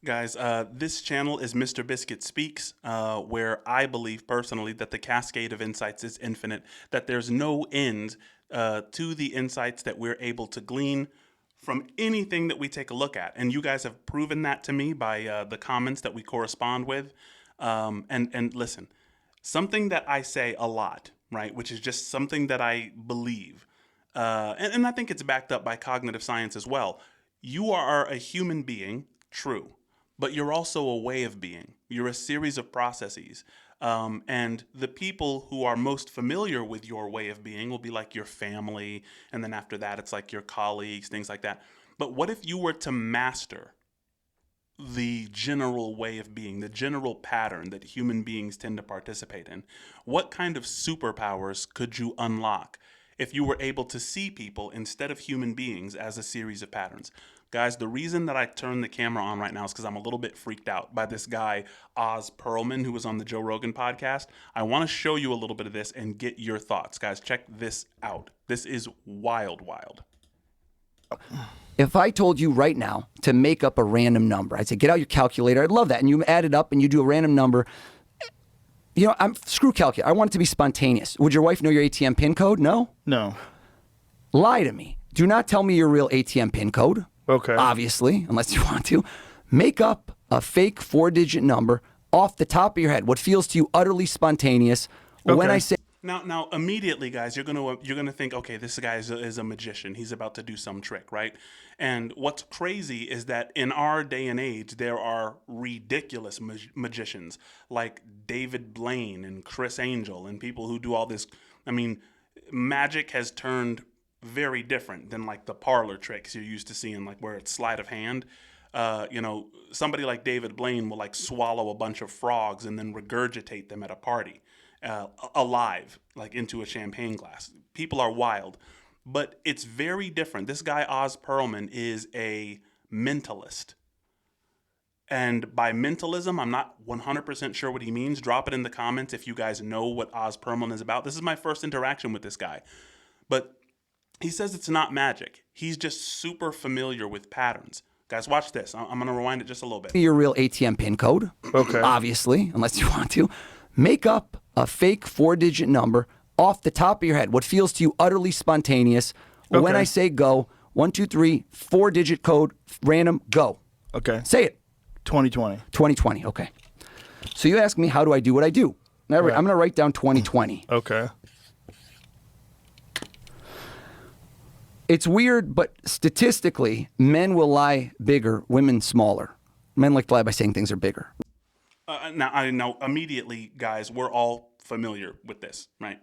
Guys, this channel is Mr. Biscuit Speaks, where I believe personally that the cascade of insights is infinite, that there's no end to the insights that we're able to glean from anything that we take a look at. And you guys have proven that to me by the comments that we correspond with. And listen, something that I say a lot, right, which is just something that I believe, and I think it's backed up by cognitive science as well. You are a human being, true, but you're also a way of being. You're a series of processes. And the people who are most familiar with your way of being will be like your family. And then after that, it's like your colleagues, things like that. But what if you were to master the general way of being, the general pattern that human beings tend to participate in? What kind of superpowers could you unlock if you were able to see people instead of human beings as a series of patterns? Guys, the reason that I turned the camera on right now is because I'm a little bit freaked out by this guy, Oz Pearlman, who was on the Joe Rogan podcast. I want to show you a little bit of this and get your thoughts. Guys, check this out. This is wild, wild. If I told you right now to make up a random number, I'd say, get out your calculator. I'd love that. And you add it up and you do a random number. You know, screw calculator. I want it to be spontaneous. Would your wife know your ATM PIN code? No? No. Lie to me. Do not tell me your real ATM PIN code. Okay. Obviously, unless you want to. Make up a fake 4-digit number off the top of your head. What feels to you utterly spontaneous. Okay. When I say... Now, immediately, guys, you're gonna think, okay, this guy is a magician. He's about to do some trick, right? And what's crazy is that in our day and age, there are ridiculous magicians like David Blaine and Chris Angel and people who do all this. I mean, magic has turned very different than like the parlor tricks you're used to seeing, like where it's sleight of hand. You know, somebody like David Blaine will like swallow a bunch of frogs and then regurgitate them at a party. Alive, like into a champagne glass. People are wild, but it's very different. This guy, Oz Pearlman, is a mentalist. And by mentalism, I'm not 100% sure what he means. Drop it in the comments if you guys know what Oz Pearlman is about. This is my first interaction with this guy. But he says it's not magic. He's just super familiar with patterns. Guys, watch this. I'm going to rewind it just a little bit. Your real ATM PIN code. Okay. Obviously, unless you want to. Make up a fake 4-digit number off the top of your head. What feels to you utterly spontaneous. Okay. When I say go, 1, 2, 3, 4-digit code, random, go. Okay. Say it. 2020. 2020, okay. So you ask me, how do I do what I do? Now, Right. I'm going to write down 2020. Okay. It's weird, but statistically, men will lie bigger, women smaller. Men like to lie by saying things are bigger. Now, I know immediately, guys, we're all familiar with this, right?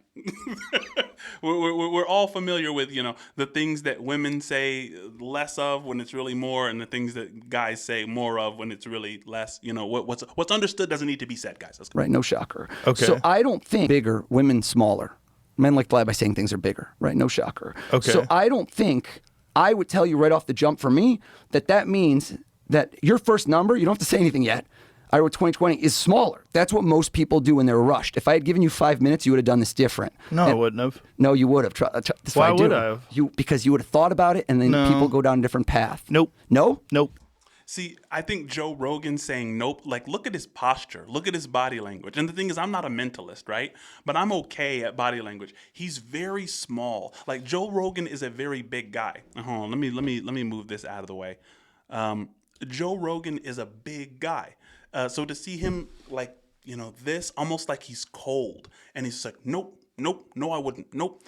we're all familiar with, you know, the things that women say less of when it's really more, and the things that guys say more of when it's really less. You know, what's understood doesn't need to be said, guys. Right, no shocker. Okay. So I don't think bigger, women smaller. Men like to lie by saying things are bigger, right? No shocker. Okay. So I don't think, I would tell you right off the jump for me, that means that your first number, you don't have to say anything yet, I wrote 2020, is smaller. That's what most people do when they're rushed. If I had given you 5 minutes, you would have done this different. No, I wouldn't have. No, you would have. That's Why what would I have? Because you would have thought about it, and then No. people go down a different path. Nope. No? Nope. See, I think Joe Rogan saying nope, like look at his posture, look at his body language. And the thing is, I'm not a mentalist, right? But I'm okay at body language. He's very small. Like Joe Rogan is a very big guy. Hold on, let me move this out of the way. Joe Rogan is a big guy. So to see him like, you know, this almost like he's cold, and he's like, nope, no, I wouldn't, nope.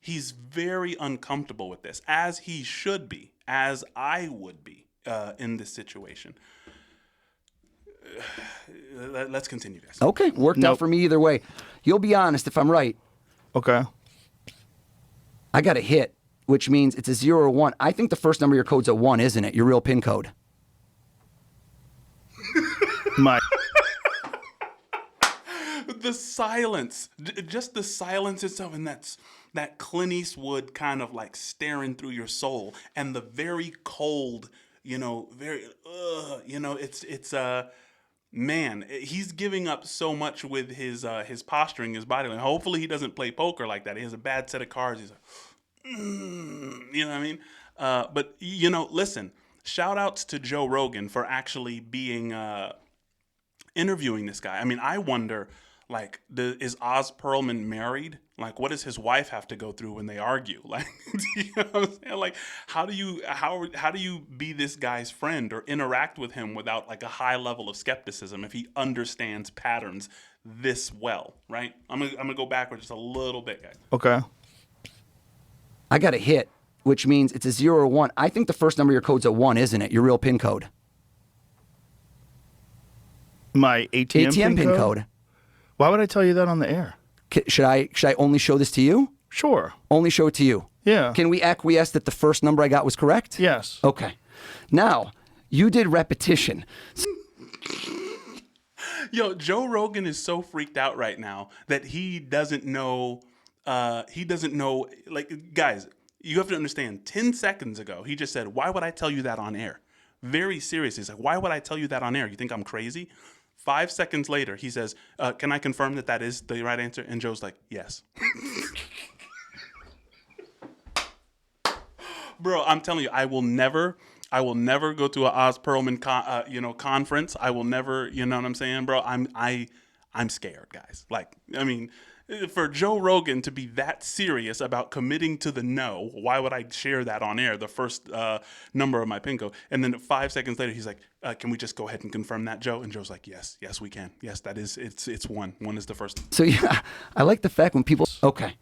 He's very uncomfortable with this, as he should be, as I would be. In this situation. Let's continue, guys. Okay, worked out for me either way. You'll be honest if I'm right. Okay. I got a hit, which means it's a 0 or 1. I think the first number of your code's a 1, isn't it? Your real PIN code. My. The silence, just the silence itself, and that Clint Eastwood kind of like staring through your soul, and the very cold, you know, very, you know, it's man, he's giving up so much with his posturing, his body language. Hopefully he doesn't play poker like that. He has a bad set of cards. He's like, you know what I mean? But you know, listen, shout outs to Joe Rogan for actually being interviewing this guy. I mean, I wonder, like, is Oz Pearlman married? Like, what does his wife have to go through when they argue? Like, you know what I'm saying? Like, how do you be this guy's friend or interact with him without like a high level of skepticism if he understands patterns this well, right? I'm gonna go backwards just a little bit, guys. Okay. I got a hit, which means it's a 0 or 1. I think the first number of your code's a 1, isn't it? Your real PIN code. My ATM PIN code. Why would I tell you that on the air? Should I only show this to you? Sure. Only show it to you. Yeah. Can we acquiesce that the first number I got was correct? Yes. Okay. Now, you did repetition. Yo, Joe Rogan is so freaked out right now that he doesn't know. Like, guys, you have to understand. 10 seconds ago, he just said, "Why would I tell you that on air?" Very serious. He's like, "Why would I tell you that on air? You think I'm crazy?" 5 seconds later, he says, "Can I confirm that is the right answer?" And Joe's like, "Yes." Bro, I'm telling you, I will never go to an Oz Pearlman conference. I will never, you know what I'm saying, bro? I'm scared, guys. Like, I mean, for Joe Rogan to be that serious about committing to the no, why would I share that on air, the first number of my PIN code? And then 5 seconds later, he's like, "Can we just go ahead and confirm that, Joe?" And Joe's like, yes, we can. Yes, that is, it's 1. 1 is the first. So yeah, I like the fact when people, okay.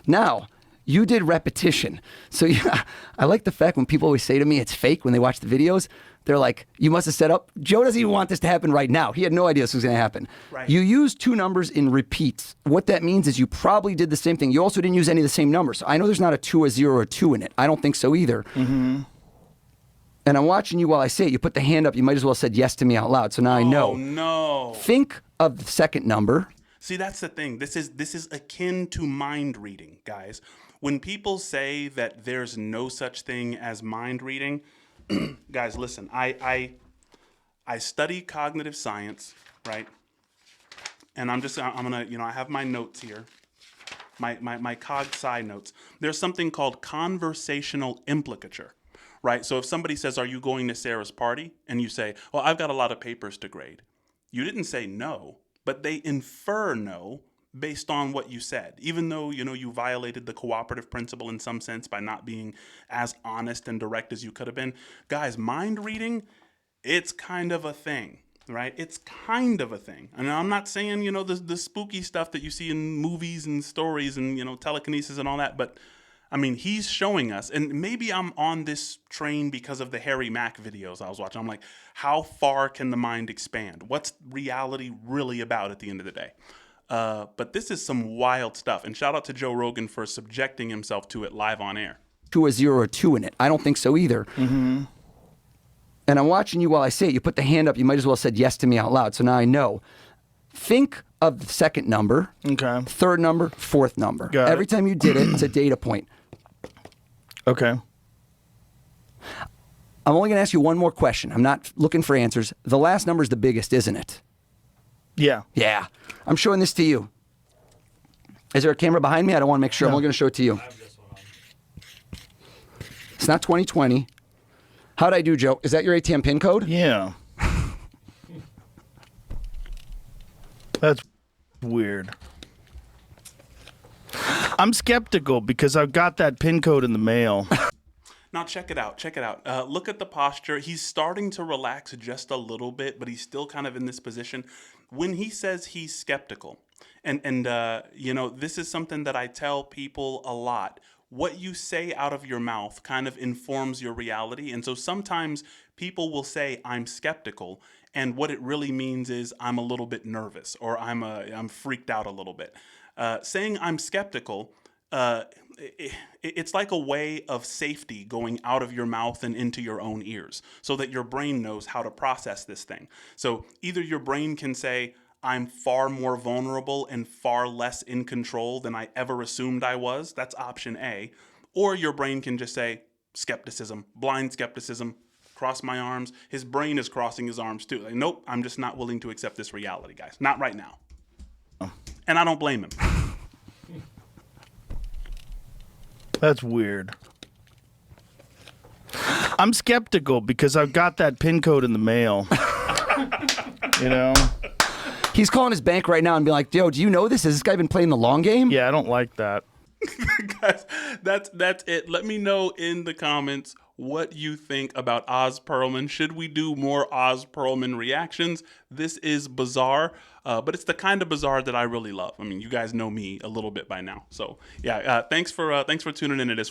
Now, you did repetition. So yeah, I like the fact when people always say to me it's fake when they watch the videos. They're like, "You must have set up." Joe doesn't even want this to happen right now. He had no idea this was going to happen. Right. You used 2 numbers in repeats. What that means is you probably did the same thing. You also didn't use any of the same numbers. So I know there's not a 2, a 0, or a 2 in it. I don't think so either. Mm-hmm. And I'm watching you while I say it. You put the hand up. You might as well have said yes to me out loud. So now I know. Oh, no. Think of the second number. See, that's the thing. This is akin to mind reading, guys. When people say that there's no such thing as mind reading, guys, listen. I study cognitive science, right? And I'm gonna, I have my notes here, my cog sci notes. There's something called conversational implicature, right? So if somebody says, "Are you going to Sarah's party?" and you say, "Well, I've got a lot of papers to grade," you didn't say no, but they infer no based on what you said, even though, you violated the cooperative principle in some sense by not being as honest and direct as you could have been. Guys, mind reading, it's kind of a thing, right? It's kind of a thing. And I'm not saying, the spooky stuff that you see in movies and stories and, telekinesis and all that, but I mean, he's showing us, and maybe I'm on this train because of the Harry Mack videos I was watching. I'm like, how far can the mind expand? What's reality really about at the end of the day? But this is some wild stuff. And shout out to Joe Rogan for subjecting himself to it live on air. 2, a 0, or 2 in it. I don't think so either. Mm-hmm. And I'm watching you while I say it. You put the hand up. You might as well have said yes to me out loud. So now I know. Think of the second number. Okay. Third number, fourth number. Got Every it. time you did it, it's a data point. Okay. I'm only going to ask you one more question. I'm not looking for answers. The last number is the biggest, isn't it? Yeah. Yeah. I'm showing this to you. Is there a camera behind me? I don't want to make sure. I'm only going to show it to you. It's not 2020. How'd I do, Joe? Is that your ATM PIN code? Yeah. That's weird. I'm skeptical because I've got that PIN code in the mail. Now check it out. Look at the posture. He's starting to relax just a little bit, but he's still kind of in this position. When he says he's skeptical, and this is something that I tell people a lot. What you say out of your mouth kind of informs your reality. And so sometimes people will say, "I'm skeptical," and what it really means is I'm a little bit nervous or I'm freaked out a little bit. Saying I'm skeptical, it's like a way of safety going out of your mouth and into your own ears so that your brain knows how to process this thing. So either your brain can say, "I'm far more vulnerable and far less in control than I ever assumed I was." That's option A. Or your brain can just say, skepticism, blind skepticism, cross my arms. His brain is crossing his arms too. Like, nope, I'm just not willing to accept this reality, guys. Not right now. And I don't blame him. That's weird. I'm skeptical because I've got that pin code in the mail. You know? He's calling his bank right now and being like, yo, do you know this? Has this guy been playing the long game? Yeah, I don't like that. Guys, that's it. Let me know in the comments what you think about Oz Pearlman. Should we do more Oz Pearlman reactions? This is bizarre, but it's the kind of bizarre that I really love. I mean, you guys know me a little bit by now. So yeah, thanks for tuning into this one.